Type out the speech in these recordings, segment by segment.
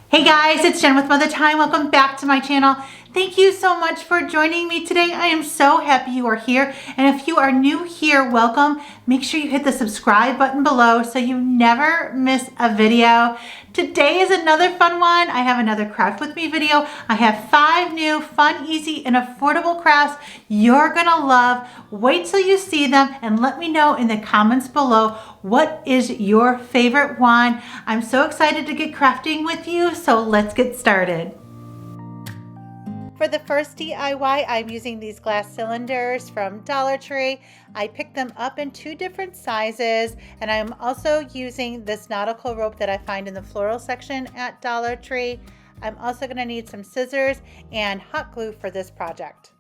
Hey guys, it's Jen with Mother Time. Welcome back to my channel. Thank you so much for joining me today. I am so happy you are here. And if you are new here, welcome. Make sure you hit the subscribe button below so you never miss a video. Today is another fun one. I have another craft with me video. I have 5 new fun, easy, and affordable crafts you're gonna love. Wait till you see them and let me know in the comments below what is your favorite one. I'm so excited to get crafting with you, so let's get started. For the first DIY, I'm using these glass cylinders from Dollar Tree. I picked them up in 2 different sizes, and I'm also using this nautical rope that I find in the floral section at Dollar Tree. I'm also going to need some scissors and hot glue for this project.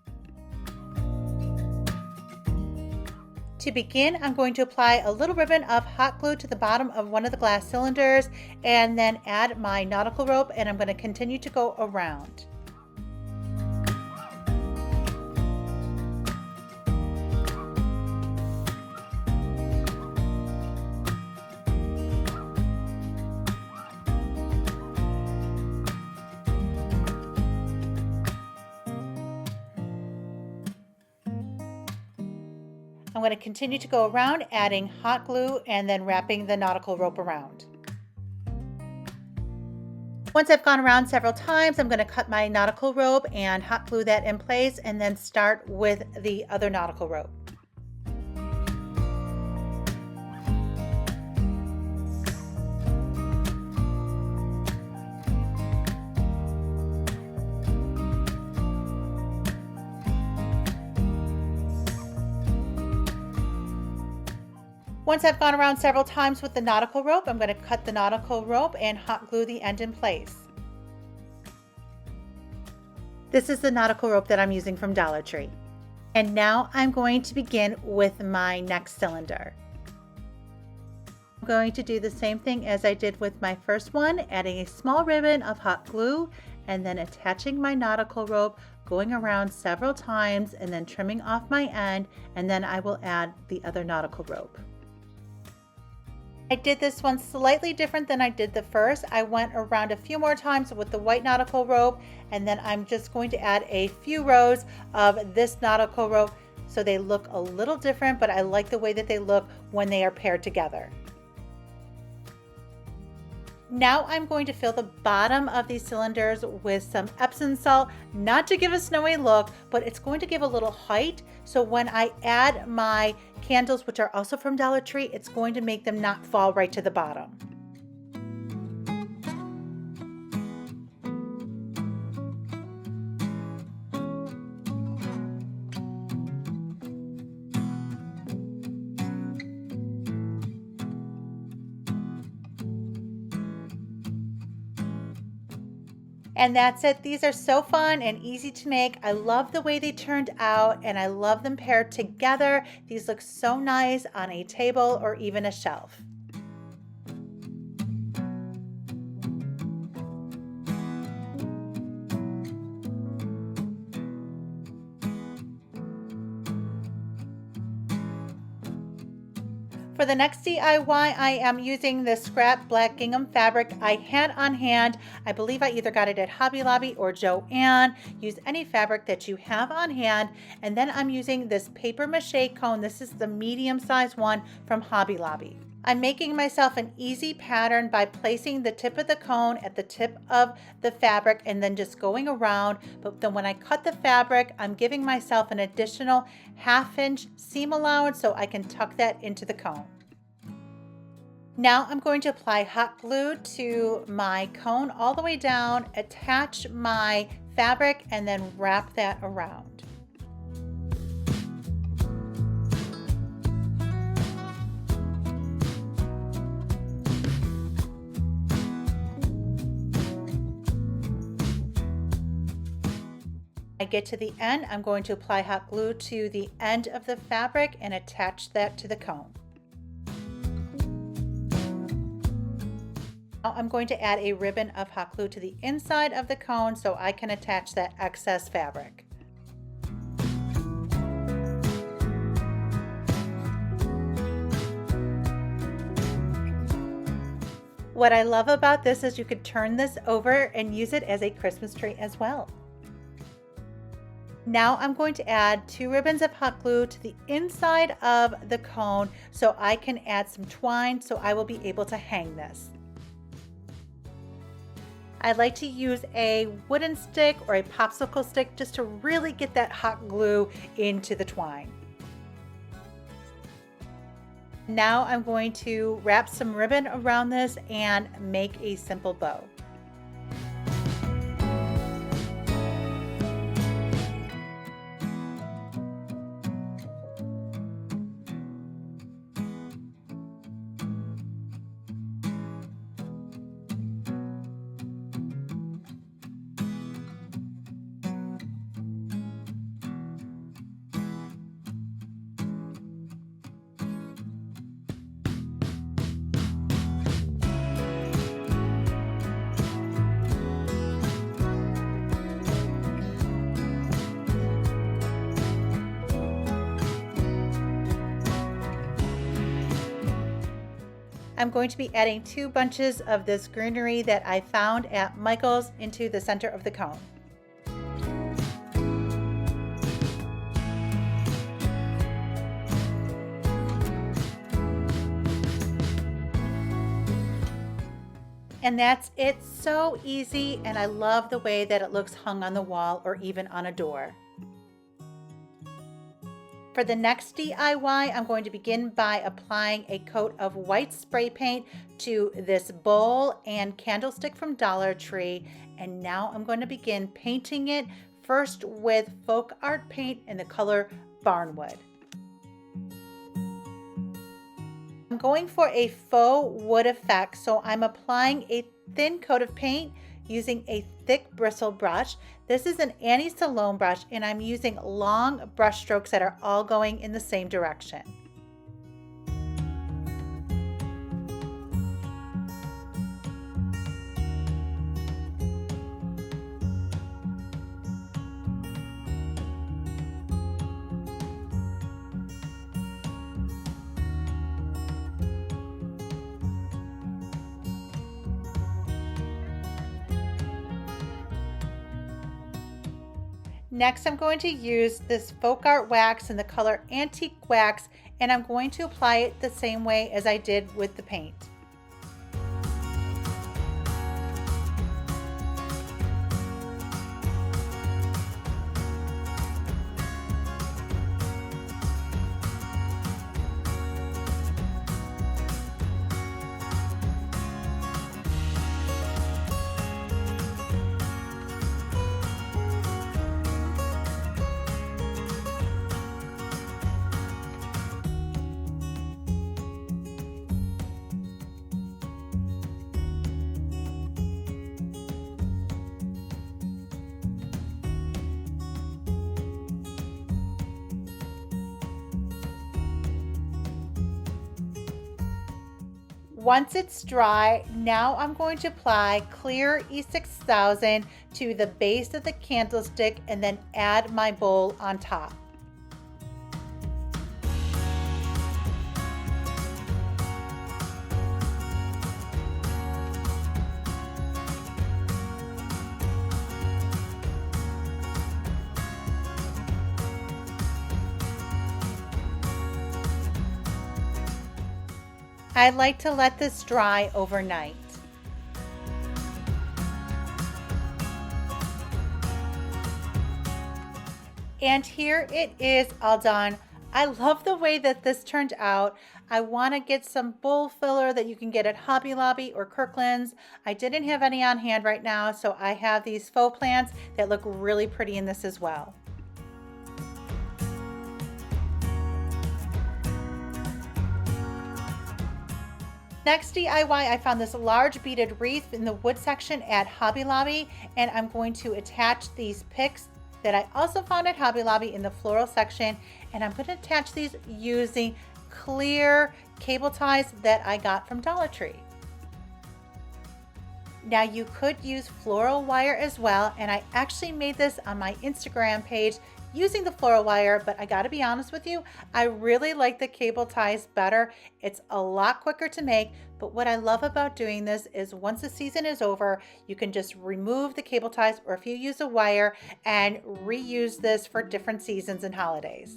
To begin, I'm going to apply a little ribbon of hot glue to the bottom of one of the glass cylinders and then add my nautical rope, and I'm going to continue to go around. I'm going to continue to go around, adding hot glue and then wrapping the nautical rope around. Once I've gone around several times, I'm going to cut my nautical rope and hot glue that in place and then start with the other nautical rope. Once I've gone around several times with the nautical rope, I'm going to cut the nautical rope and hot glue the end in place. This is the nautical rope that I'm using from Dollar Tree. And now I'm going to begin with my next cylinder. I'm going to do the same thing as I did with my first one, adding a small ribbon of hot glue and then attaching my nautical rope, going around several times and then trimming off my end, and then I will add the other nautical rope. I did this one slightly different than I did the first. I went around a few more times with the white nautical rope, and then I'm just going to add a few rows of this nautical rope so they look a little different, but I like the way that they look when they are paired together. Now I'm going to fill the bottom of these cylinders with some Epsom salt, not to give a snowy look, but it's going to give a little height. So when I add my candles, which are also from Dollar Tree, it's going to make them not fall right to the bottom. And that's it. These are so fun and easy to make. I love the way they turned out, and I love them paired together. These look so nice on a table or even a shelf. For the next DIY, I am using this scrap black gingham fabric I had on hand. I believe I either got it at Hobby Lobby or Joann. Use any fabric that you have on hand. And then I'm using this paper mache cone. This is the medium size one from Hobby Lobby. I'm making myself an easy pattern by placing the tip of the cone at the tip of the fabric and then just going around. But then when I cut the fabric, I'm giving myself an additional 1/2 inch seam allowance so I can tuck that into the cone. Now I'm going to apply hot glue to my cone all the way down, attach my fabric, and then wrap that around. I get to the end, I'm going to apply hot glue to the end of the fabric and attach that to the cone. Now I'm going to add a ribbon of hot glue to the inside of the cone so I can attach that excess fabric. What I love about this is you could turn this over and use it as a Christmas tree as well. Now I'm going to add 2 ribbons of hot glue to the inside of the cone so I can add some twine so I will be able to hang this. I like to use a wooden stick or a popsicle stick just to really get that hot glue into the twine. Now I'm going to wrap some ribbon around this and make a simple bow. I'm going to be adding 2 bunches of this greenery that I found at Michael's into the center of the cone. And that's it. So easy, and I love the way that it looks hung on the wall or even on a door. For the next DIY, I'm going to begin by applying a coat of white spray paint to this bowl and candlestick from Dollar Tree. And now I'm going to begin painting it first with folk art paint in the color Barnwood. I'm going for a faux wood effect, so I'm applying a thin coat of paint using a thick bristle brush. This is an Annie Salome brush, and I'm using long brush strokes that are all going in the same direction. Next, I'm going to use this folk art wax in the color Antique Wax, and I'm going to apply it the same way as I did with the paint. Once it's dry, now I'm going to apply clear E6000 to the base of the candlestick and then add my bowl on top. I like to let this dry overnight. And here it is all done. I love the way that this turned out. I want to get some bowl filler that you can get at Hobby Lobby or Kirkland's. I didn't have any on hand right now, so I have these faux plants that look really pretty in this as well. Next DIY, I found this large beaded wreath in the wood section at Hobby Lobby, and I'm going to attach these picks that I also found at Hobby Lobby in the floral section, and I'm going to attach these using clear cable ties that I got from Dollar Tree. Now you could use floral wire as well, and I actually made this on my Instagram page using the floral wire, but I gotta be honest with you, I really like the cable ties better. It's a lot quicker to make, but what I love about doing this is once the season is over, you can just remove the cable ties, or if you use a wire, and reuse this for different seasons and holidays.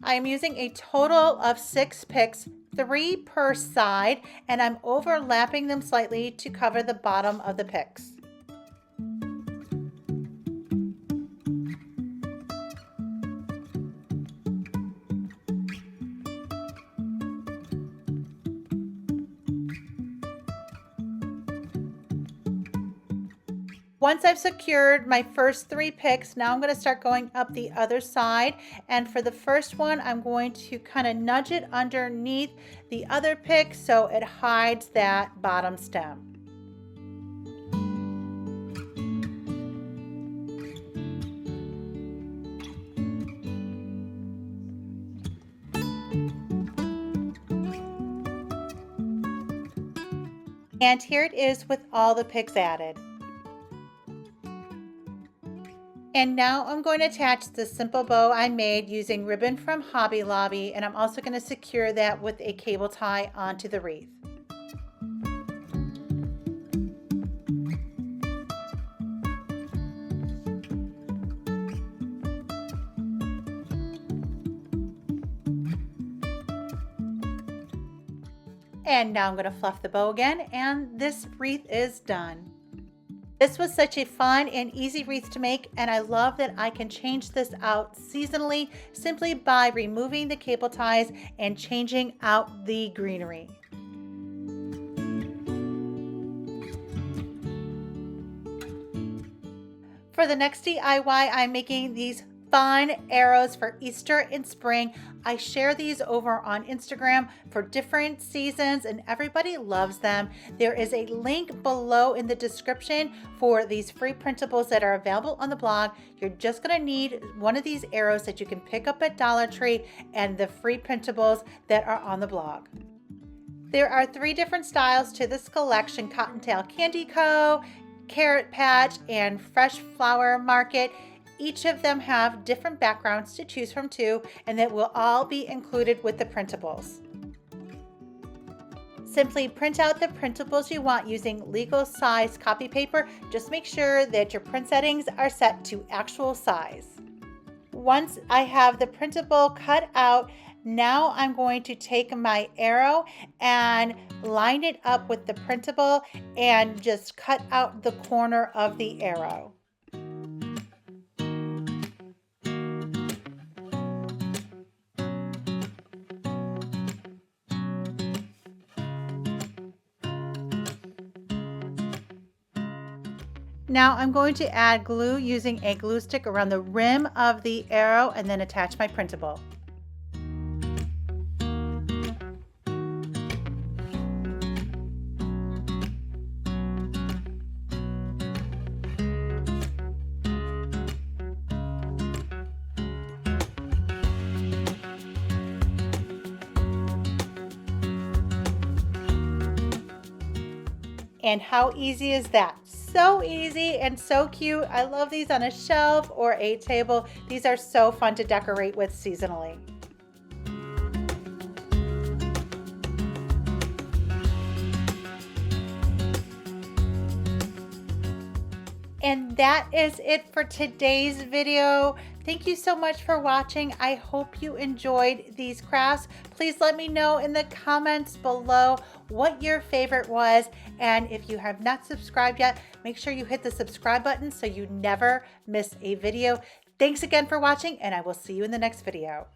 I am using a total of 6 picks, 3 per side, and I'm overlapping them slightly to cover the bottom of the picks. Once I've secured my first 3 picks, now I'm going to start going up the other side. And for the first one, I'm going to kind of nudge it underneath the other pick so it hides that bottom stem. And here it is with all the picks added. And now I'm going to attach the simple bow I made using ribbon from Hobby Lobby, and I'm also going to secure that with a cable tie onto the wreath. And now I'm going to fluff the bow again, and this wreath is done. This was such a fun and easy wreath to make, and I love that I can change this out seasonally simply by removing the cable ties and changing out the greenery. For the next DIY, I'm making these fun arrows for Easter and spring. I share these over on Instagram for different seasons and everybody loves them. There is a link below in the description for these free printables that are available on the blog. You're just going to need one of these arrows that you can pick up at Dollar Tree and the free printables that are on the blog. There are 3 different styles to this collection: Cottontail Candy Co., Carrot Patch, and Fresh Flower Market. Each of them have different backgrounds to choose from too, and that will all be included with the printables. Simply print out the printables you want using legal size copy paper. Just make sure that your print settings are set to actual size. Once I have the printable cut out, now I'm going to take my arrow and line it up with the printable and just cut out the corner of the arrow. Now I'm going to add glue using a glue stick around the rim of the arrow and then attach my printable. And how easy is that? So easy and so cute. I love these on a shelf or a table. These are so fun to decorate with seasonally. And that is it for today's video. Thank you so much for watching. I hope you enjoyed these crafts. Please let me know in the comments below what your favorite was. And if you have not subscribed yet, make sure you hit the subscribe button so you never miss a video. Thanks again for watching, and I will see you in the next video.